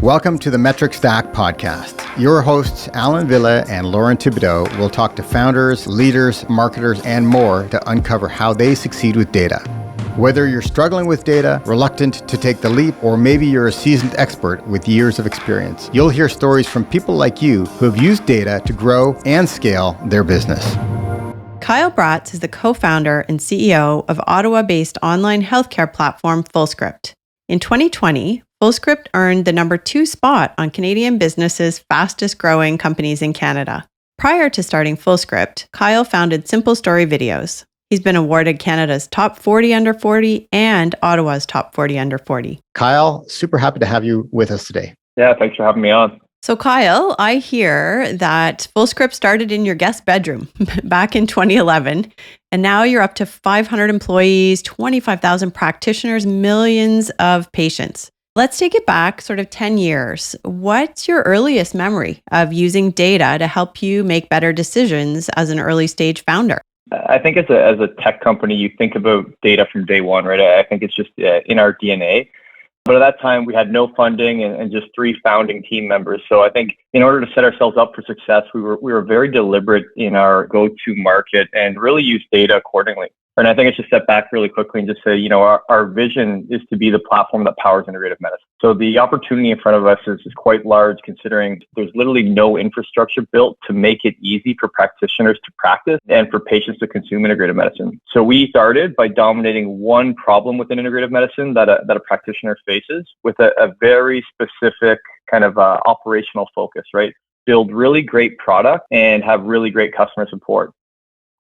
Welcome to the Metric Stack podcast. Your hosts, Allan Villa and Lauren Thibodeau, will talk to founders, leaders, marketers, and more to uncover how they succeed with data. Whether you're struggling with data, reluctant to take the leap, or maybe you're a seasoned expert with years of experience, you'll hear stories from people like you who have used data to grow and scale their business. Kyle Braatz is the co-founder and CEO of Ottawa-based online healthcare platform Fullscript. In 2020, Fullscript earned the number 2 spot on Canadian Business's fastest growing companies in Canada. Prior to starting Fullscript, Kyle founded Simple Story Videos. He's been awarded Canada's Top 40 Under 40 and Ottawa's Top 40 Under 40. Kyle, super happy to have you with us today. Yeah, thanks for having me on. So Kyle, I hear that Fullscript started in your guest bedroom back in 2011, and now you're up to 500 employees, 25,000 practitioners, millions of patients. Let's take it back sort of 10 years. What's your earliest memory of using data to help you make better decisions as an early stage founder? I think as a tech company, you think about data from day one, right? I think it's just in our DNA. But at that time, we had no funding and just 3 founding team members. So I think in order to set ourselves up for success, we were very deliberate in our go-to market and really use data accordingly. And I think I should step back really quickly and just say, our vision is to be the platform that powers integrative medicine. So the opportunity in front of us is quite large, considering there's literally no infrastructure built to make it easy for practitioners to practice and for patients to consume integrative medicine. So we started by dominating one problem within integrative medicine that a practitioner faces with a very specific kind of operational focus, right? Build really great product and have really great customer support.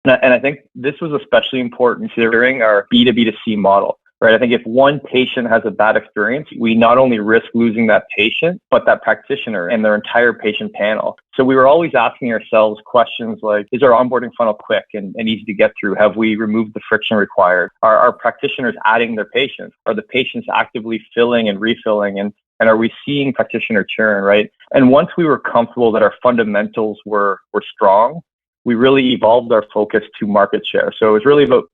And I think this was especially important considering our B2B2C model, right? I think if one patient has a bad experience, we not only risk losing that patient, but that practitioner and their entire patient panel. So we were always asking ourselves questions like, is our onboarding funnel quick and easy to get through? Have we removed the friction required? Are our practitioners adding their patients? Are the patients actively filling and refilling? And are we seeing practitioner churn, right? And once we were comfortable that our fundamentals were strong, we really evolved our focus to market share. So it was really about,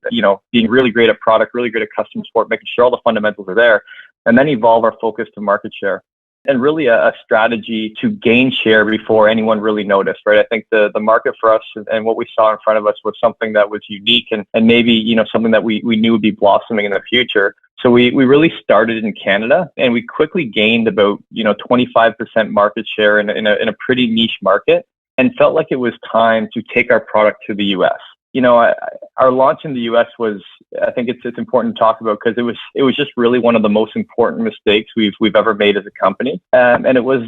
being really great at product, really great at customer support, making sure all the fundamentals are there, and then evolve our focus to market share. And really a strategy to gain share before anyone really noticed, right? I think the market for us and what we saw in front of us was something that was unique and maybe, something that we knew would be blossoming in the future. So we really started in Canada and we quickly gained about, 25% market share in a pretty niche market, and felt like it was time to take our product to the US. Our launch in the US was, I think it's important to talk about because it was just really one of the most important mistakes we've ever made as a company. And it was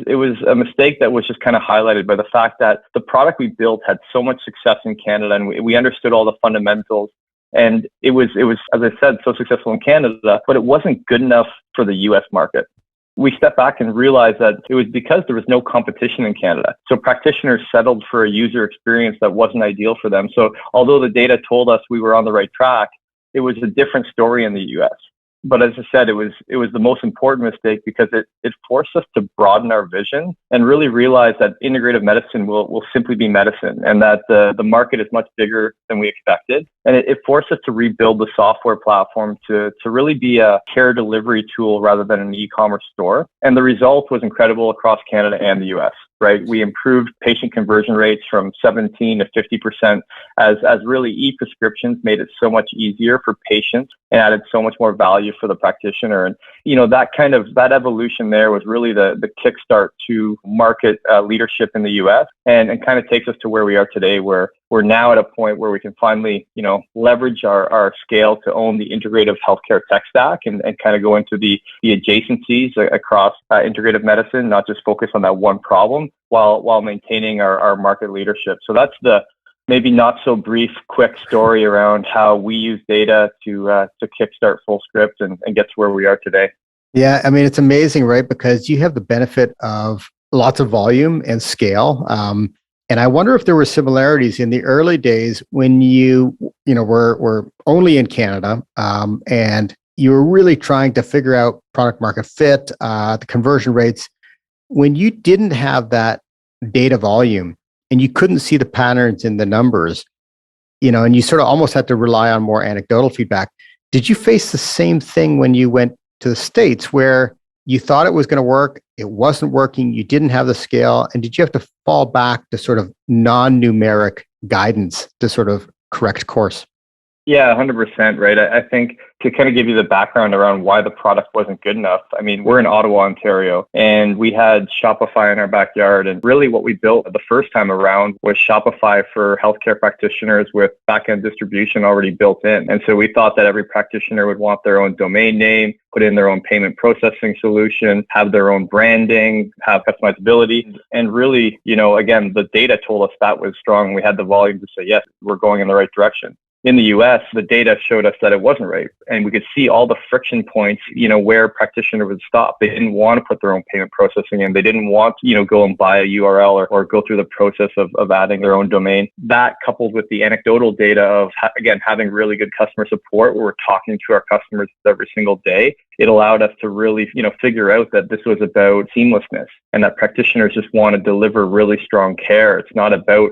a mistake that was just kind of highlighted by the fact that the product we built had so much success in Canada and we understood all the fundamentals. And it was, as I said, so successful in Canada, but it wasn't good enough for the US market. We stepped back and realized that it was because there was no competition in Canada. So practitioners settled for a user experience that wasn't ideal for them. So although the data told us we were on the right track, it was a different story in the US. But as I said, it was the most important mistake because it forced us to broaden our vision and really realize that integrative medicine will simply be medicine and that the market is much bigger than we expected. And it forced us to rebuild the software platform to really be a care delivery tool rather than an e-commerce store. And the result was incredible across Canada and the US. Right, we improved patient conversion rates from 17 to 50% as really e-prescriptions made it so much easier for patients and added so much more value for the practitioner. And that evolution there was really the kickstart to market leadership in the US and kind of takes us to where we are today, where we're now at a point where we can finally, leverage our scale to own the integrative healthcare tech stack and kind of go into the adjacencies across integrative medicine, not just focus on that one problem while maintaining our market leadership. So that's the maybe not so brief, quick story around how we use data to kickstart Fullscript and get to where we are today. Yeah, I mean, it's amazing, right? Because you have the benefit of lots of volume and scale. And I wonder if there were similarities in the early days when you were only in Canada and you were really trying to figure out product market fit, the conversion rates. When you didn't have that data volume and you couldn't see the patterns in the numbers, and you sort of almost had to rely on more anecdotal feedback. Did you face the same thing when you went to the States where you thought it was going to work it wasn't working, you didn't have the scale, and did you have to fall back to sort of non-numeric guidance to sort of correct course? Yeah, 100%, right? I think to kind of give you the background around why the product wasn't good enough, I mean, we're in Ottawa, Ontario, and we had Shopify in our backyard. And really what we built the first time around was Shopify for healthcare practitioners with backend distribution already built in. And so we thought that every practitioner would want their own domain name, put in their own payment processing solution, have their own branding, have customizability. And really, again, the data told us that was strong. We had the volume to say, yes, we're going in the right direction. In the US, the data showed us that it wasn't right. And we could see all the friction points, where practitioner would stop. They didn't want to put their own payment processing in. They didn't want to, go and buy a URL or go through the process of adding their own domain. That coupled with the anecdotal data of, again, having really good customer support where we're talking to our customers every single day, it allowed us to really, figure out that this was about seamlessness and that practitioners just want to deliver really strong care. It's not about,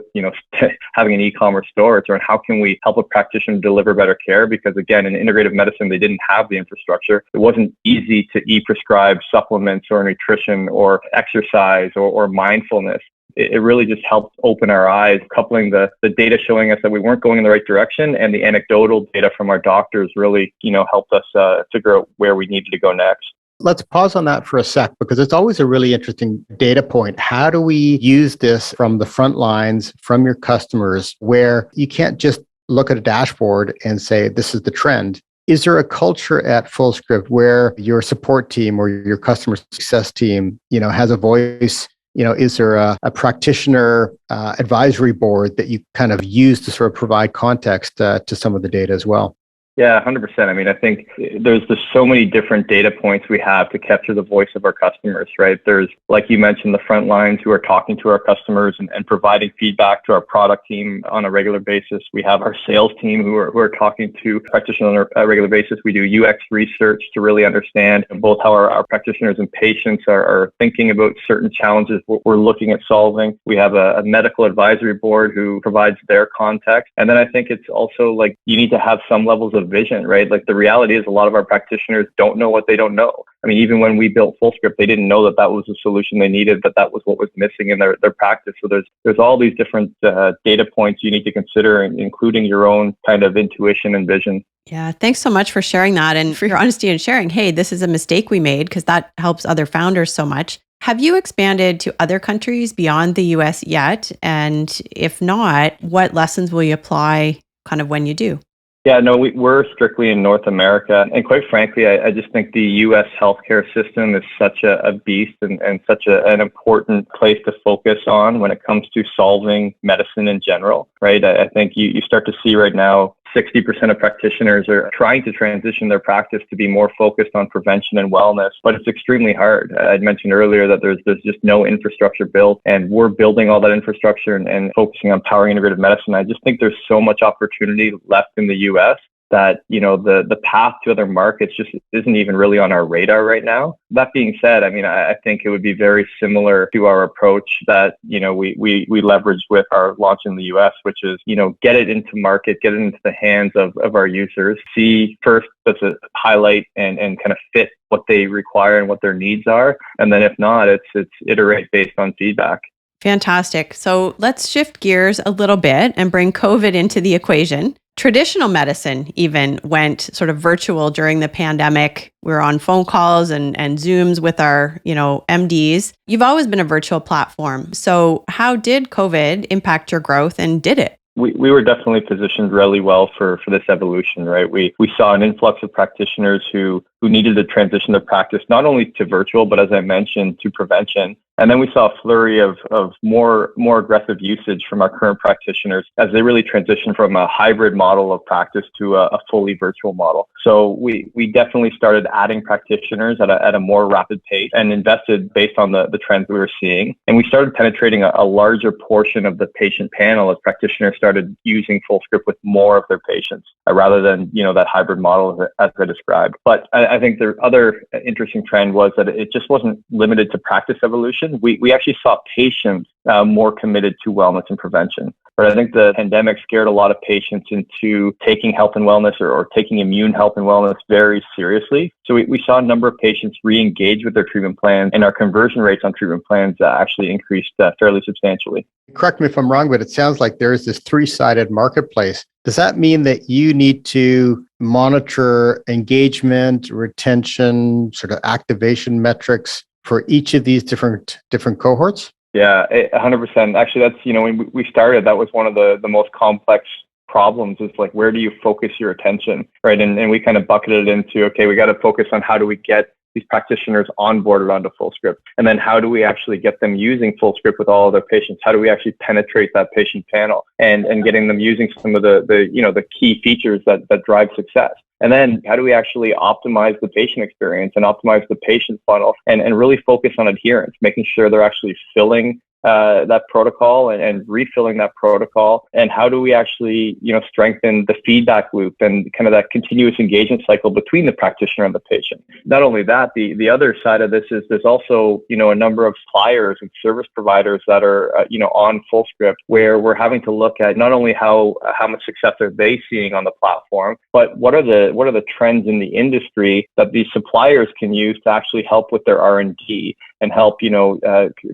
having an e-commerce store. It's around how can we help a practitioner deliver better care? Because again, in integrative medicine, they didn't have the infrastructure. It wasn't easy to e-prescribe supplements or nutrition or exercise or mindfulness. It really just helped open our eyes, coupling the data showing us that we weren't going in the right direction and the anecdotal data from our doctors really, helped us figure out where we needed to go next. Let's pause on that for a sec because it's always a really interesting data point. How do we use this from the front lines, from your customers, where you can't just look at a dashboard and say, this is the trend? Is there a culture at Fullscript where your support team or your customer success team, has a voice? Is there a practitioner advisory board that you kind of use to sort of provide context to some of the data as well? Yeah, 100%. I mean, I think there's just so many different data points we have to capture the voice of our customers, right? There's, like you mentioned, the front lines who are talking to our customers and providing feedback to our product team on a regular basis. We have our sales team who are talking to practitioners on a regular basis. We do UX research to really understand both how our practitioners and patients are thinking about certain challenges we're looking at solving. We have a medical advisory board who provides their context. And then I think it's also like you need to have some levels of vision, right? Like the reality is a lot of our practitioners don't know what they don't know. I mean, even when we built Fullscript, they didn't know that was the solution they needed, that was what was missing in their practice. So there's all these different data points you need to consider, including your own kind of intuition and vision. Yeah, thanks so much for sharing that and for your honesty and sharing, hey, this is a mistake we made, because that helps other founders so much. Have you expanded to other countries beyond the US yet? And if not, what lessons will you apply kind of when you do? Yeah, no, we're strictly in North America. And quite frankly, I just think the U.S. healthcare system is such a beast and such an important place to focus on when it comes to solving medicine in general, right? I think you start to see right now 60% of practitioners are trying to transition their practice to be more focused on prevention and wellness, but it's extremely hard. I'd mentioned earlier that there's just no infrastructure built, and we're building all that infrastructure and focusing on powering integrative medicine. I just think there's so much opportunity left in the US that, the path to other markets just isn't even really on our radar right now. That being said, I mean, I think it would be very similar to our approach that, we leveraged with our launch in the US, which is, get it into market, get it into the hands of our users, see first, does it highlight and kind of fit what they require and what their needs are. And then if not, it's iterate based on feedback. Fantastic. So let's shift gears a little bit and bring COVID into the equation. Traditional medicine even went sort of virtual during the pandemic. We were on phone calls and Zooms with our, MDs. You've always been a virtual platform. So how did COVID impact your growth, and did it? We were definitely positioned really well for this evolution, right? We saw an influx of practitioners who needed to transition their practice, not only to virtual, but as I mentioned, to prevention. And then we saw a flurry of more aggressive usage from our current practitioners as they really transitioned from a hybrid model of practice to a fully virtual model. So we definitely started adding practitioners at a more rapid pace and invested based on the trends we were seeing. And we started penetrating a larger portion of the patient panel as practitioners started using Fullscript with more of their patients rather than, that hybrid model as I described. But I think the other interesting trend was that it just wasn't limited to practice evolution. We actually saw patients more committed to wellness and prevention. But I think the pandemic scared a lot of patients into taking health and wellness or taking immune health and wellness very seriously. So we saw a number of patients re-engage with their treatment plans, and our conversion rates on treatment plans actually increased fairly substantially. Correct me if I'm wrong, but it sounds like there is this three-sided marketplace. Does that mean that you need to monitor engagement, retention, sort of activation metrics for each of these different cohorts? Yeah, 100%. Actually, that's, when we started, that was one of the most complex problems, is like, where do you focus your attention, right? And we kind of bucketed it into, okay, we got to focus on how do we get these practitioners onboarded onto Fullscript, and then how do we actually get them using Fullscript with all of their patients? How do we actually penetrate that patient panel and getting them using some of the key features that drive success? And then how do we actually optimize the patient experience and optimize the patient funnel and really focus on adherence, making sure they're actually filling that protocol and refilling that protocol? And how do we actually, strengthen the feedback loop and kind of that continuous engagement cycle between the practitioner and the patient? Not only that, the other side of this is there's also, a number of suppliers and service providers that are, on Fullscript, where we're having to look at not only how much success are they seeing on the platform, but what are the trends in the industry that these suppliers can use to actually help with their R&D and help,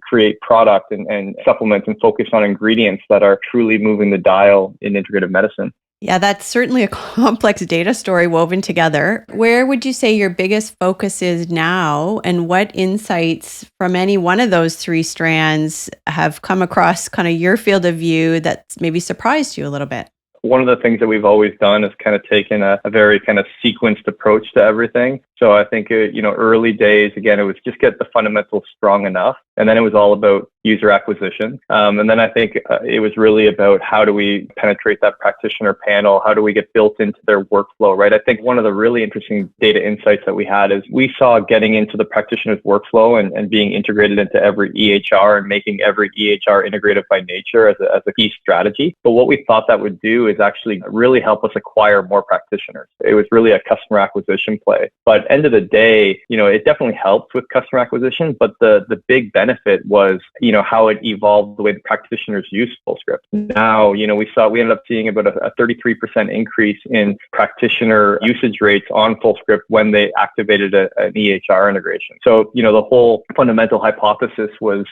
create product and supplements and focus on ingredients that are truly moving the dial in integrative medicine. Yeah, that's certainly a complex data story woven together. Where would you say your biggest focus is now, and what insights from any one of those three strands have come across kind of your field of view that's maybe surprised you a little bit? One of the things that we've always done is kind of taken a very kind of sequenced approach to everything. So I think, early days, again, it was just get the fundamentals strong enough. And then it was all about user acquisition. And then I think it was really about how do we penetrate that practitioner panel? How do we get built into their workflow, right? I think one of the really interesting data insights that we had is we saw getting into the practitioner's workflow and being integrated into every EHR and making every EHR integrative by nature as a key strategy. But what we thought that would do is actually really help us acquire more practitioners. It was really a customer acquisition play. But end of the day, it definitely helped with customer acquisition, but the big benefit was, how it evolved the way the practitioners use Fullscript. Now, we ended up seeing about a 33% increase in practitioner usage rates on Fullscript when they activated an EHR integration. So, the whole fundamental hypothesis was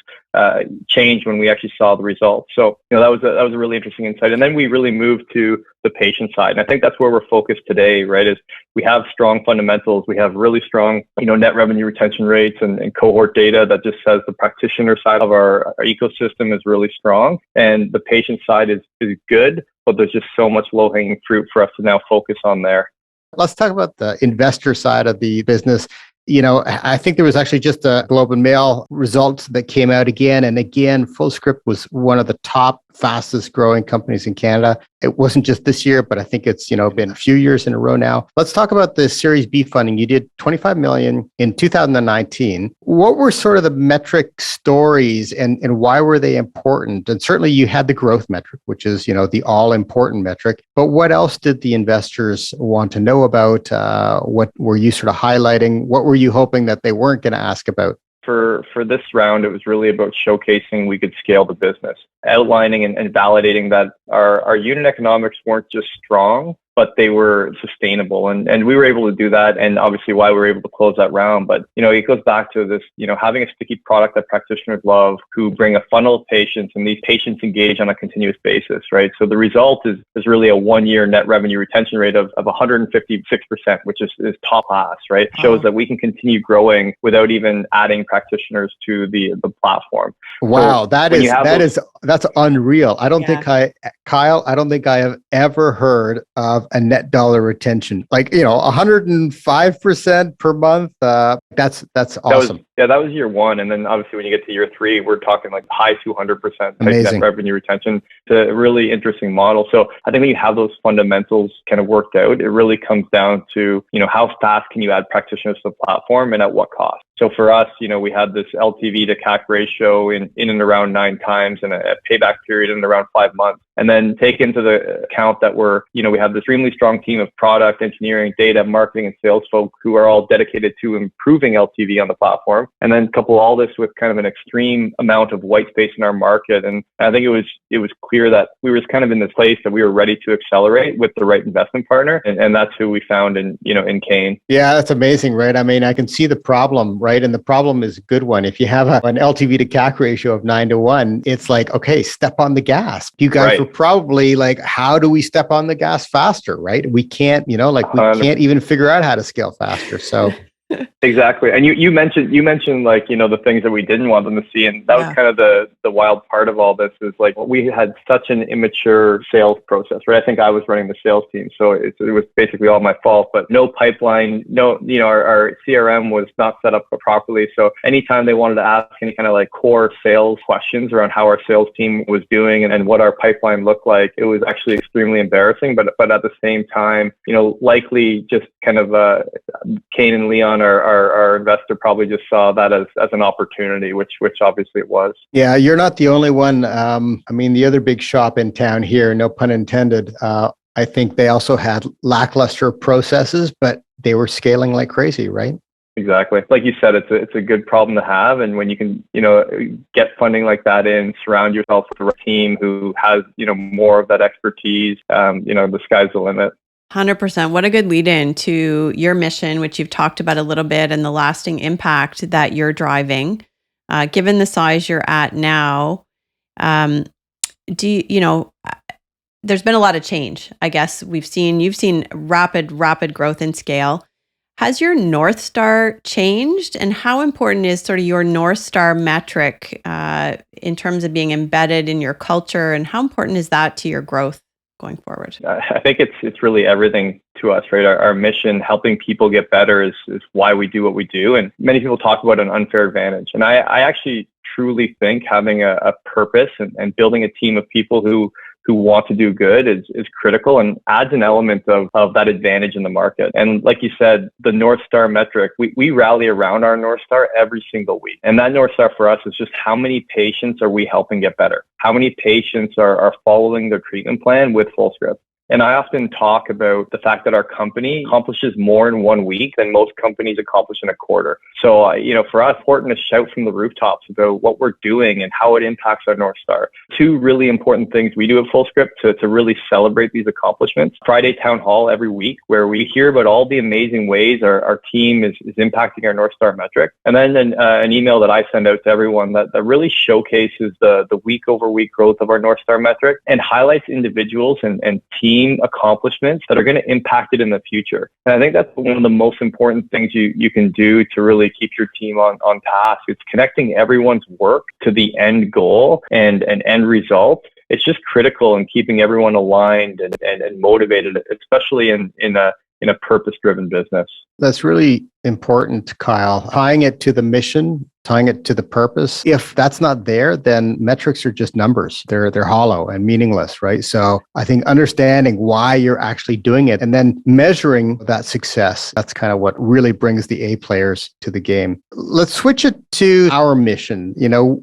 changed when we actually saw the results. So, that was a really interesting insight. And then we really moved to the patient side. And I think that's where we're focused today, right? Is we have strong fundamentals. We have really strong, net revenue retention rates and cohort data that just says the practitioner side of our ecosystem is really strong, and the patient side is good, but there's just so much low-hanging fruit for us to now focus on there. Let's talk about the investor side of the business. I think there was actually just a Globe and Mail results that came out again. And again, Fullscript was one of the top fastest growing companies in Canada. It wasn't just this year, but I think it's, been a few years in a row now. Let's talk about the Series B funding. You did 25 million in 2019. What were sort of the metric stories and why were they important? And certainly you had the growth metric, which is, the all important metric. But what else did the investors want to know about? What were you sort of highlighting? What were you hoping that they weren't going to ask about? For this round, it was really about showcasing we could scale the business, outlining and validating that our unit economics weren't just strong, but they were sustainable. And we were able to do that, and obviously why we were able to close that round. But, it goes back to this, having a sticky product that practitioners love, who bring a funnel of patients, and these patients engage on a continuous basis, right? So the result is really a 1-year net revenue retention rate of 156%, which is top class, right? Shows that we can continue growing without even adding practitioners to the platform. Wow, so that's unreal. I don't think Kyle, I don't think I have ever heard of a net dollar retention, 105% per month. That's awesome. That was year one. And then obviously when you get to year 3, we're talking like high 200% type net revenue retention. It's a really interesting model. So I think when you have those fundamentals kind of worked out, it really comes down to, how fast can you add practitioners to the platform and at what cost? So for us, we had this LTV to CAC ratio in and around 9 times and a payback period in around 5 months. And then take into the account that we have this extremely strong team of product, engineering, data, marketing, and sales folk who are all dedicated to improving LTV on the platform. And then couple all this with kind of an extreme amount of white space in our market. And I think it was clear that we were kind of in this place that we were ready to accelerate with the right investment partner. And that's who we found in Kane. Yeah, that's amazing, right? I mean, I can see the problem, right? And the problem is a good one. If you have an LTV to CAC ratio of 9-to-1, it's like, okay, step on the gas. You guys were probably like, how do we step on the gas faster, right? We can't, we can't even figure out how to scale faster. So exactly. And you mentioned like, the things that we didn't want them to see. And that was kind of the wild part of all this is like, we had such an immature sales process, right? I think I was running the sales team. So it was basically all my fault, but no pipeline, our CRM was not set up properly. So anytime they wanted to ask any kind of like core sales questions around how our sales team was doing and what our pipeline looked like, it was actually extremely embarrassing. But at the same time, likely just kind of Kane and Leon, our investor, probably just saw that as an opportunity, which obviously it was. Yeah, you're not the only one. The other big shop in town here, no pun intended, I think they also had lackluster processes, but they were scaling like crazy, right? Exactly. Like you said, it's a good problem to have. And when you can, get funding like that in, surround yourself with a team who has, more of that expertise, the sky's the limit. 100%. What a good lead in to your mission, which you've talked about a little bit, and the lasting impact that you're driving. Given the size you're at now, there's been a lot of change. I guess you've seen rapid growth and scale. Has your North Star changed, and how important is sort of your North Star metric in terms of being embedded in your culture, and how important is that to your growth going forward? I think it's really everything to us, right? Our mission, helping people get better, is why we do what we do. And many people talk about an unfair advantage. And I actually truly think having a purpose and building a team of people who want to do good is critical and adds an element of that advantage in the market. And like you said, the North Star metric, we rally around our North Star every single week. And that North Star for us is just how many patients are we helping get better? How many patients are following their treatment plan with Fullscript? And I often talk about the fact that our company accomplishes more in 1 week than most companies accomplish in a quarter. So, for us, it's important to shout from the rooftops about what we're doing and how it impacts our North Star. Two really important things we do at Fullscript to really celebrate these accomplishments. Friday town hall every week, where we hear about all the amazing ways our team is impacting our North Star metric. And then an email that I send out to everyone that really showcases the week over week growth of our North Star metric and highlights individuals and team accomplishments that are going to impact it in the future. And I think that's one of the most important things you can do to really keep your team on task. It's connecting everyone's work to the end goal and an end result. It's just critical in keeping everyone aligned and motivated, especially in a purpose-driven business. That's really important, Kyle. Tying it to the mission, tying it to the purpose. If that's not there, then metrics are just numbers. They're hollow and meaningless, right? So I think understanding why you're actually doing it and then measuring that success, that's kind of what really brings the A players to the game. Let's switch it to our mission.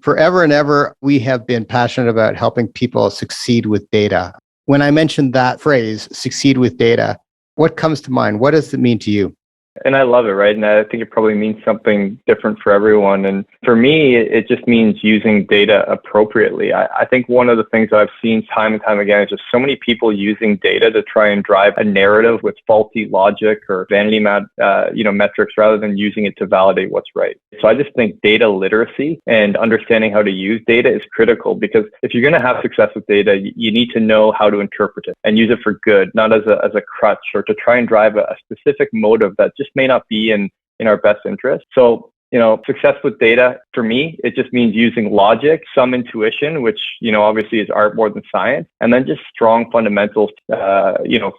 Forever and ever, we have been passionate about helping people succeed with data. When I mentioned that phrase, succeed with data, what comes to mind? What does it mean to you? And I love it, right? And I think it probably means something different for everyone. And for me, it just means using data appropriately. I think one of the things that I've seen time and time again is just so many people using data to try and drive a narrative with faulty logic or vanity metrics rather than using it to validate what's right. So I just think data literacy and understanding how to use data is critical, because if you're going to have success with data, you need to know how to interpret it and use it for good, not as a crutch or to try and drive a specific motive that just may not be in our best interest. So, success with data, for me, it just means using logic, some intuition, which, obviously is art more than science, and then just strong fundamentals,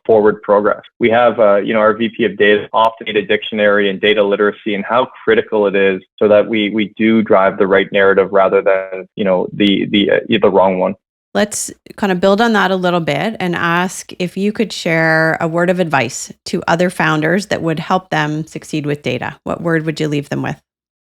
forward progress. We have, our VP of data, often data dictionary and data literacy and how critical it is so that we do drive the right narrative rather than, the wrong one. Let's kind of build on that a little bit and ask if you could share a word of advice to other founders that would help them succeed with data. What word would you leave them with?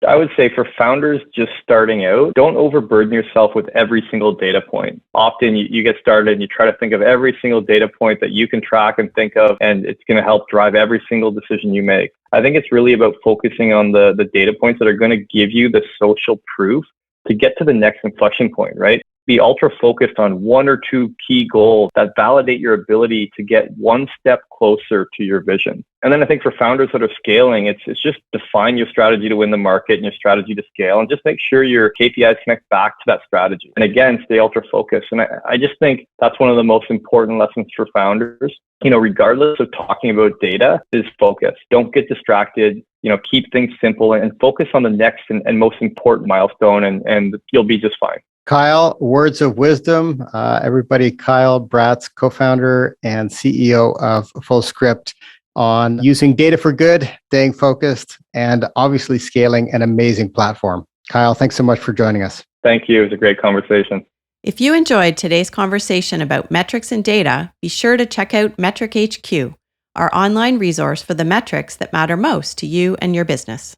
I would say for founders just starting out, don't overburden yourself with every single data point. Often you get started and you try to think of every single data point that you can track and think of, and it's going to help drive every single decision you make. I think it's really about focusing on the data points that are going to give you the social proof to get to the next inflection point, right? Be ultra focused on one or two key goals that validate your ability to get one step closer to your vision. And then I think for founders that are scaling, it's just define your strategy to win the market and your strategy to scale, and just make sure your KPIs connect back to that strategy. And again, stay ultra focused. And I just think that's one of the most important lessons for founders. Regardless of talking about data, is focus. Don't get distracted. Keep things simple and focus on the next and most important milestone, and you'll be just fine. Kyle, words of wisdom. Everybody, Kyle Braatz, co-founder and CEO of Fullscript, on using data for good, staying focused, and obviously scaling an amazing platform. Kyle, thanks so much for joining us. Thank you. It was a great conversation. If you enjoyed today's conversation about metrics and data, be sure to check out Metric HQ, our online resource for the metrics that matter most to you and your business.